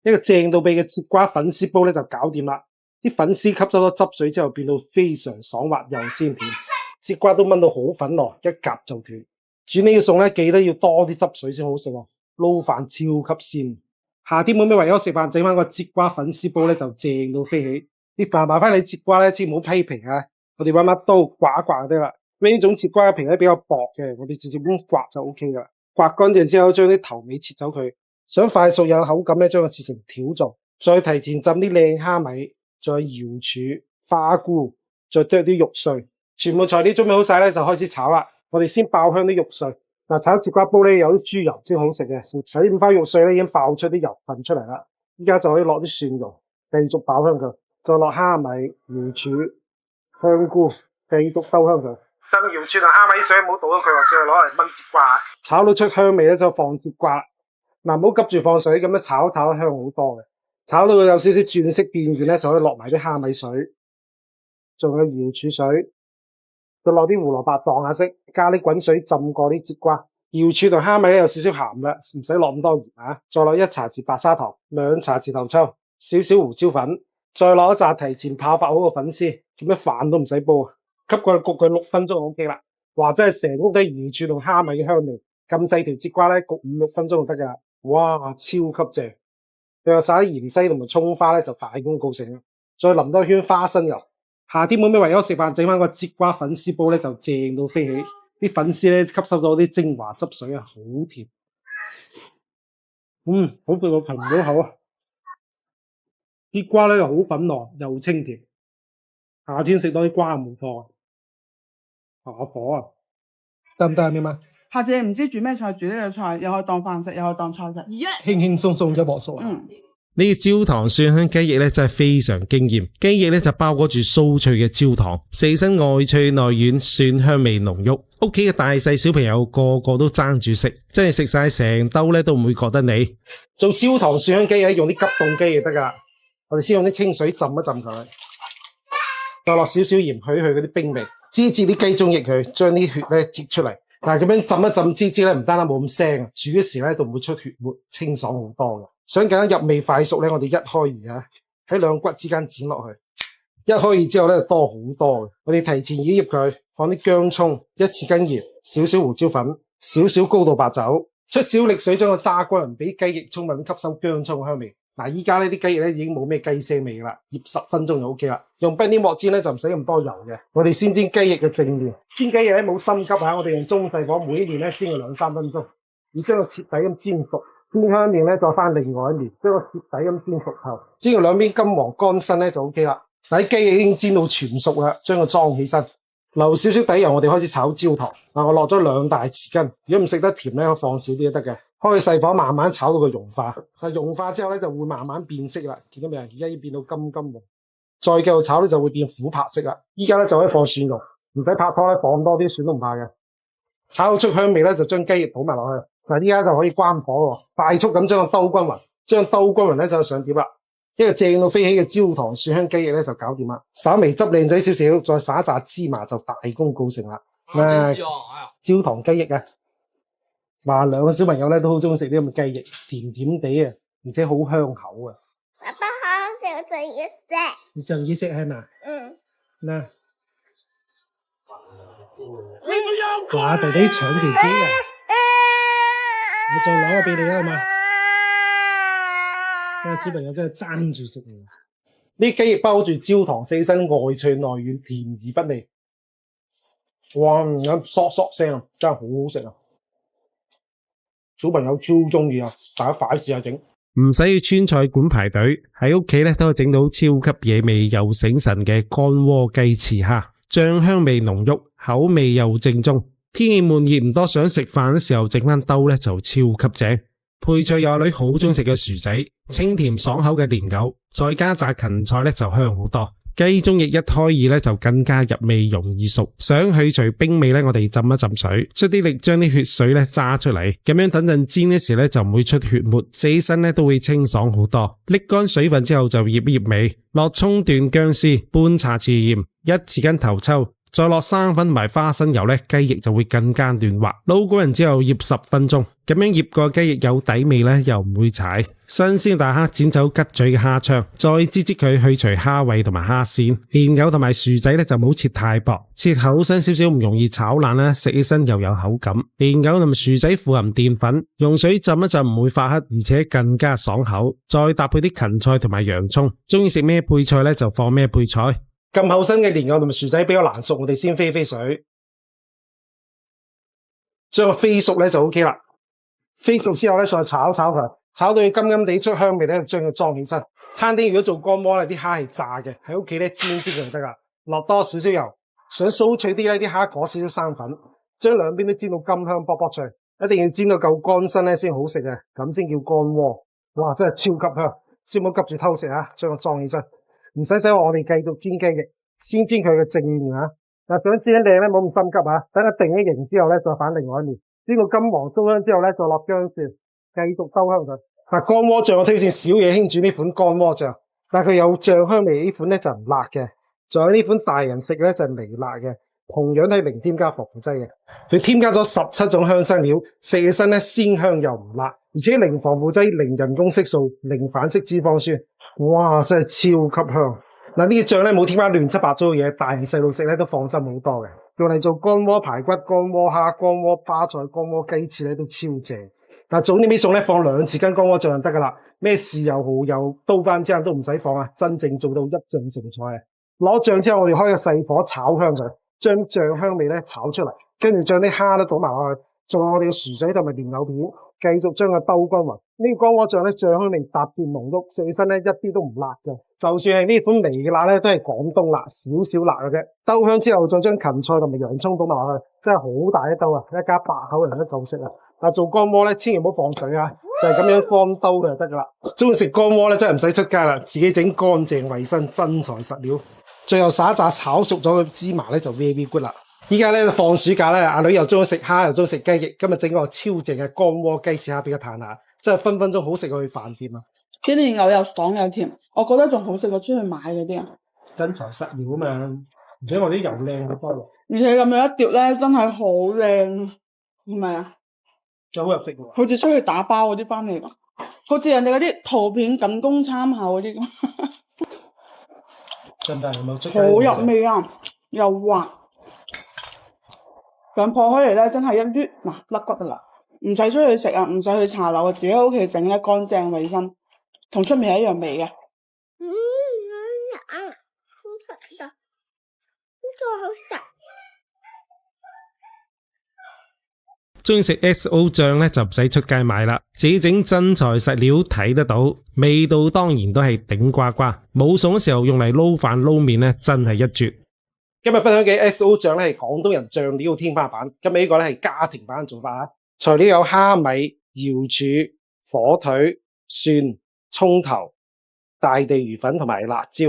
一個正到痹嘅節瓜粉絲煲咧就搞掂啦。啲粉絲吸收咗汁水之後變到非常爽滑又鮮甜，節瓜都炆到好粉糯，一夾就斷。煮呢個餸咧記得要多啲汁水先好食喎，撈飯超級鮮。夏天冇咩為咗食飯，整翻個節瓜粉絲煲咧就正到飛起。啲飯麻煩你節瓜咧千唔好批皮啊，我哋揾把刀刮一刮就得啦。因為呢種節瓜嘅皮咧比較薄嘅，我哋直接咁刮就 OK 噶啦。刮乾淨之後將啲頭尾切走佢，想快速有口感咧將佢切成條狀，再提前浸啲靚蝦米，再瑤柱、花菇，再剁啲肉碎，全部材料準備好晒咧就開始炒啦。我哋先爆香啲肉碎。嗱，炒節瓜煲咧有啲豬油先好食嘅，洗5塊肉碎咧已經爆出啲油分出嚟啦。依家就可以落啲蒜蓉，繼續爆香佢，再落蝦米、瑤柱、香菇，繼續兜香佢。浸瑤柱同蝦米水唔好倒咗佢，再攞嚟炆節瓜。炒到出香味咧就放節瓜。嗱，唔好急住放水，咁樣炒得香好多嘅。炒到佢有少少轉色變軟咧，就可以落埋啲蝦米水，仲有瑤柱水。再落啲胡蘿蔔蕩下色，加啲滾水浸過啲節瓜。瑤柱同蝦米咧有少少鹹啦，唔使落咁多鹽啊。再落1茶匙白砂糖，2茶匙頭抽，少少胡椒粉，再落一紮提前泡發好嘅粉絲，咁樣飯都唔使煲，吸過去焗佢6分鐘就 OK 啦。哇，真係成屋都係瑤柱同蝦米嘅香味。咁細條節瓜咧焗5-6分鐘就得噶啦。哇，超級正！最後撒啲芫茜同埋蔥花咧就大功告成啦。再淋多一圈花生油。夏天冇咩為咗食飯，整翻個節瓜粉絲煲咧就正到飛起，啲粉絲咧吸收咗啲精華汁水啊，好甜。好食到停唔到口啊！啲瓜咧又好粉糯又清甜，夏天食多啲瓜冇錯。下火啊！得唔得啊？咩嘛？下次唔知煮咩菜，煮呢個菜又可以當飯食，又可以當菜食，輕輕鬆鬆一鑊熟啊！呢個焦糖蒜香雞翼咧真係非常驚豔，雞翼咧就包裹住酥脆嘅焦糖，四身外脆內軟，蒜香味濃郁。屋企嘅大細小朋友個個都爭住食，真係食晒成兜咧都唔會覺得膩。做焦糖蒜香雞翼用啲急凍雞就得噶，我哋先用啲清水浸一浸佢，再落少少鹽去嗰啲冰味，滋啲雞中翼佢，將啲血咧擠出嚟。但係咁樣浸一浸滋咧，唔單單冇咁腥啊，煮嘅時咧都唔會出血沫，清爽好多嘅。想更加入味快熟咧，我哋一開二啊，喺兩骨之間剪落去。一開二之後咧，多好多嘅。我哋提前醃醃佢，放啲薑蔥、1匙羹鹽、少少胡椒粉、少少高度白酒，出少力水將個炸均勻，俾雞翼充分吸收薑蔥香味。嗱，依家呢啲雞翼咧已經冇咩雞腥味啦，醃10分鐘就 OK 啦。用冰啲鑊煎咧就唔使咁多油嘅。我哋先煎雞翼嘅正面，煎雞翼咧冇心急吓，我哋用中細火每一面咧煎佢2-3分鐘，要將個徹底咁煎熟。煎香一面咧，再翻另外一面，將個徹底咁煎熟後，煎到兩邊金黃乾身咧就 OK 啦。嗱，啲雞翼已經煎到全熟啦，將佢裝起身，留少少底油，我哋開始炒焦糖。嗱，我落咗2大匙羹，如果唔食得甜咧，我放少啲都得嘅。開細火慢慢炒到佢融化，融化之後咧就會慢慢變色啦。見到未啊？而家要變到金金黃，再繼續炒咧就會變琥珀色啦。依家咧就可以放蒜蓉，唔使拍拖咧，放多啲蒜都唔怕嘅。炒到出香味咧，就將雞翼倒埋落去。嗱，依家就可以關火喎，快速咁將佢兜均勻，將兜均勻咧就上碟啦。一個正到飛起嘅焦糖蒜香雞翼咧就搞掂啦。稍微執靚仔少少，再撒一紮芝麻就大功告成啦。焦糖雞翼啊！哇，2個小朋友咧都好中意食啲咁嘅雞翼，甜甜地啊，而且好香口啊。爸爸好想食，我整嘢食。你整嘢食係嘛？嗱，哇，弟弟搶住煎啊！我再攞個俾你啦，係嘛？呢個小朋友真係爭住食嘢。呢雞翼包住焦糖，四身外脆內軟，甜而不膩。哇，有嗦嗦聲啊，真係好好食啊！小朋友超中意啊，大家快試下整。唔使要川菜館排隊，喺屋企咧都可以整到超級惹味又醒神嘅乾鍋雞翅蝦，醬香味濃郁，口味又正宗。天氣悶熱唔多想食飯嘅時候，整翻兜咧就超級正。配菜有女好中意食嘅薯仔，清甜爽口嘅蓮藕，再加紮芹菜咧就香好多。雞中翼一開二咧就更加入味，容易熟。想去除冰味咧，我哋浸一浸水，出啲力將啲血水咧揸出嚟，咁樣等陣煎嘅時咧就唔會出血沫，死身咧都會清爽好多。瀝乾水分之後就醃醃味，落蔥段薑絲，半茶匙鹽，1匙羹頭抽。再落生粉同埋花生油呢，雞翼就會更加嫩滑。撈過人之後醃10分鐘，咁樣醃個雞翼有底味呢，又唔會柴。新鮮大蝦剪走吉嘴嘅蝦腸，再擠擠佢去除蝦位同埋蝦線。蓮藕同埋薯仔呢，就唔好切太薄，切厚身少少唔容易炒爛啦，食起身又有口感。蓮藕同埋薯仔富含澱粉，用水浸一浸唔會發黑，而且更加爽口。再搭配啲芹菜同埋洋蔥，中意食咩配菜呢，就放咩配菜。咁厚身嘅蓮藕同埋薯仔比較難熟，我哋先飛水，將佢飛熟咧就 OK 啦。飛熟之後咧再炒佢，炒到佢金金地出香味咧，將佢裝起身。餐廳如果做乾鍋咧，啲蝦係炸嘅，喺屋企咧煎佢就得啦。落多少少油，想酥脆啲咧，啲蝦裹少少生粉，將兩邊都煎到金香卜卜脆，一定要煎到夠乾身咧先好食嘅，咁先叫乾鍋。哇，真係超級香！先唔好急住偷食啊，將佢裝起身。唔使我哋繼續煎雞翼，先煎佢嘅正面啊！嗱，想煎得靚咧，冇咁心急啊！等佢定咗型之後咧，再反另外一面，煎到金黃酥香之後咧，再落薑蒜，繼續兜香佢。嗱，乾鍋醬我推薦小野興煮呢款乾鍋醬，但係佢有醬香味，呢款咧就唔辣嘅。仲有呢款大人食咧就係微辣嘅，同樣係零添加防腐劑嘅。佢添加咗17種香辛料，食起身咧鮮香又唔辣，而且零防腐劑、零人工色素、零反式脂肪酸。哇，真係超級香！嗱，呢啲醬咧冇添加亂七八糟嘅嘢，大人細路食咧都放心好多嘅。用嚟做乾鍋排骨、乾鍋蝦、乾鍋巴菜、乾鍋雞翅咧都超正。但係早啲啲餸咧放2匙羹乾鍋醬就得噶啦，咩豉油、蠔油、刀番之間都唔使放啊，真正做到一醬成菜啊！攞醬之後，我哋開個細火炒香佢，將醬香味咧炒出嚟，跟住將啲蝦都倒埋落去，仲有我哋嘅薯仔同埋蓮藕片，繼續將佢兜均勻。呢個乾鍋醬咧醬香味特別濃郁，食起身咧一啲都唔辣嘅。就算係呢款微嘅辣咧，都係廣東辣，少少辣嘅啫。兜香之後，再將芹菜同埋洋葱倒埋落去，真係好大一兜啊！一家8口人都夠食啊！但做乾鍋咧，千祈唔好放水啊，就係咁樣乾兜嘅就得噶啦。中意食乾鍋咧，真係唔使出街啦，自己整乾淨衛生，真材實料。最後撒一紮炒熟咗嘅芝麻咧，就 very good 啦。依家咧放暑假咧，阿女又中意食蝦，又中意食雞翼，今日整個超正嘅乾鍋雞翅蝦俾佢嘆下，真係分分鐘好食過去飯店啊！啲蓮藕又爽又甜，我覺得仲好食過出去買嗰啲啊！真材實料啊嘛，而且我啲油靚好多喎，而且咁樣一碟咧，真係好靚，係咪啊？仲好入食喎，好似出去打包嗰啲翻嚟，好似人哋嗰啲圖片僅供參考嗰啲咁。真係有冇出街？好入味啊，又滑，想破開嚟咧，真係一搣嗱甩骨噶啦，唔使出去食啊，唔使去茶樓啊，自己喺屋企整咧，乾淨衛生，同出面係一樣味嘅。好食噶，呢個好食。中意食 XO 醬咧就唔使出街買啦，自己整真材實料睇得到，味道當然都係頂呱呱。冇餸嘅時候用嚟撈飯撈麵咧，真係一絕。今日分享嘅 XO 醬咧係廣東人醬料天花板，今日呢個咧係家庭版嘅做法啊。材料有蝦米、瑤柱、火腿、蒜、蔥頭、大地魚粉同埋辣椒。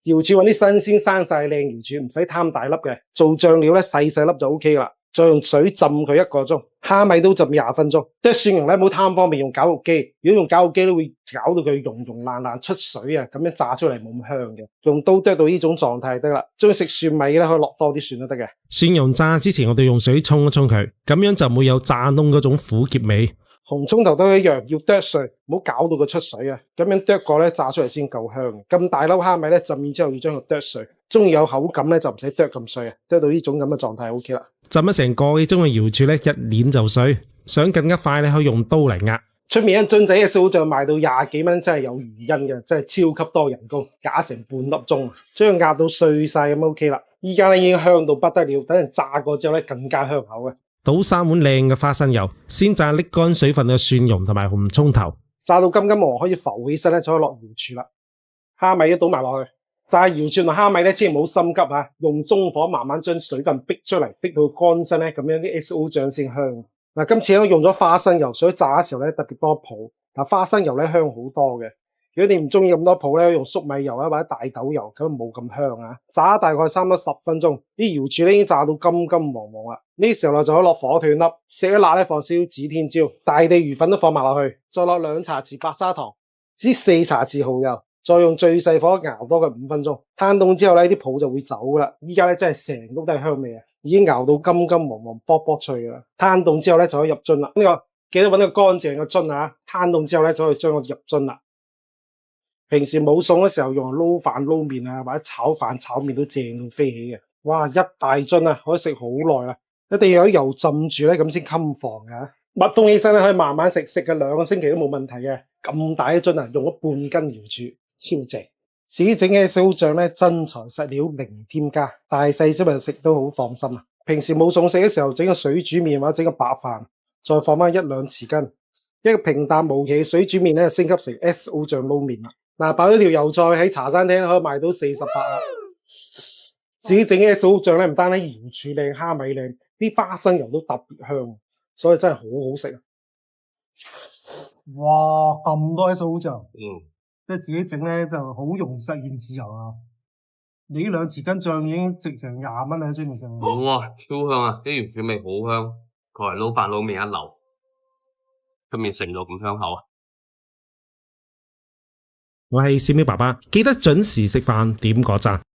瑤柱揾啲新鮮生晒靚瑤柱，唔使貪大粒嘅。做醬料咧細細粒就 OK 啦。再用水浸佢1個鐘，蝦米都浸20分鐘。剁蒜蓉咧唔好貪方便用絞肉機，如果用絞肉機都會搞到佢溶溶爛爛出水啊，咁樣炸出嚟冇咁香嘅。用刀剁到呢種狀態就得啦。中意食蒜米咧可以落多啲蒜都得嘅。蒜蓉炸之前我哋用水沖一沖佢，咁樣就唔會有炸燶嗰種苦澀味。紅蔥頭都一樣，要剁碎，唔好搞到佢出水啊！咁樣剁過咧，炸出嚟先夠香。咁大粒蝦米咧，浸完之後要將佢剁碎。中意有口感咧，就唔使剁咁碎啊，剁到呢種咁嘅狀態 OK 啦。浸咗成個幾鐘嘅瑤柱咧，一捻就碎。想更加快咧，可以用刀嚟壓。出面一樽仔嘅燒醬賣到20幾蚊，真係有原因嘅，真係超級多人工，假成半粒鐘，將佢壓到碎晒咁 OK 啦。依家咧已經香到不得了，等人炸過之後咧更加香口嘅。倒3碗靚嘅花生油，先炸瀝乾水分嘅蒜蓉同埋紅蔥頭，炸到金金黃可以浮起身咧，就可以落瑤柱啦。蝦米都倒埋落去。炸瑤柱同蝦米咧，千祈唔好心急啊！用中火慢慢將水分逼出嚟，逼到乾身咧，咁樣啲 XO 醬先香。嗱，今次咧用咗花生油，所以炸嘅時候咧特別多泡。但花生油咧香好多嘅。如果你唔中意咁多泡咧，用粟米油啊或者大豆油，咁冇咁香啊。炸大概差唔多10分鐘，啲瑤柱咧已經炸到金金黃黃啦。呢時候就可以落火斷粒，食得辣咧放少少指天椒、大地魚粉都放埋落去，再落2茶匙白砂糖，至4茶匙蠔油。再用最細火熬多佢5分鐘，攤凍之後咧，啲泡就會走噶啦。依家咧真係成屋都係香味啊，已經熬到金金黃黃、卜卜脆噶啦。攤凍之後咧就可以入樽啦。呢個記得揾個乾淨嘅樽啊，攤凍之後咧就可以將佢入樽啦。平時冇餸嘅時候用嚟撈飯撈麵啊，或者炒飯炒麵都正到飛起嘅。哇，一大樽啊，可以食好耐啦。一定要有油浸住咧，咁先襟房㗎。密封起身咧，可以慢慢食，食嘅2個星期都冇問題嘅。咁大一樽啊，用咗半斤瑤柱，超正。自己整嘅燒醬咧，真材實料，零添加，大細小朋友食都好放心啊。平時冇餸食嘅時候，整個水煮麵或者整個白飯，再放翻1-2匙羹。一個平淡無奇嘅水煮麵咧，升級成 SO 醬撈麵啦。嗱，爆咗條油菜喺茶餐廳可以賣到48啦。自己整嘅SO醬咧，唔單止瑤柱靚，蝦米靚，啲花生油都特別香，所以真係好好食啊！哇，咁多SO醬，即係自己整咧就好容易實現自由啊！你呢2匙羹醬已經值成20蚊啦，張面上。好啊，超香啊！啲瑤柱味好香，佢係撈飯撈麵一流，個麵食到咁香口啊！我係小喵爸爸，記得準時食飯，點個讚。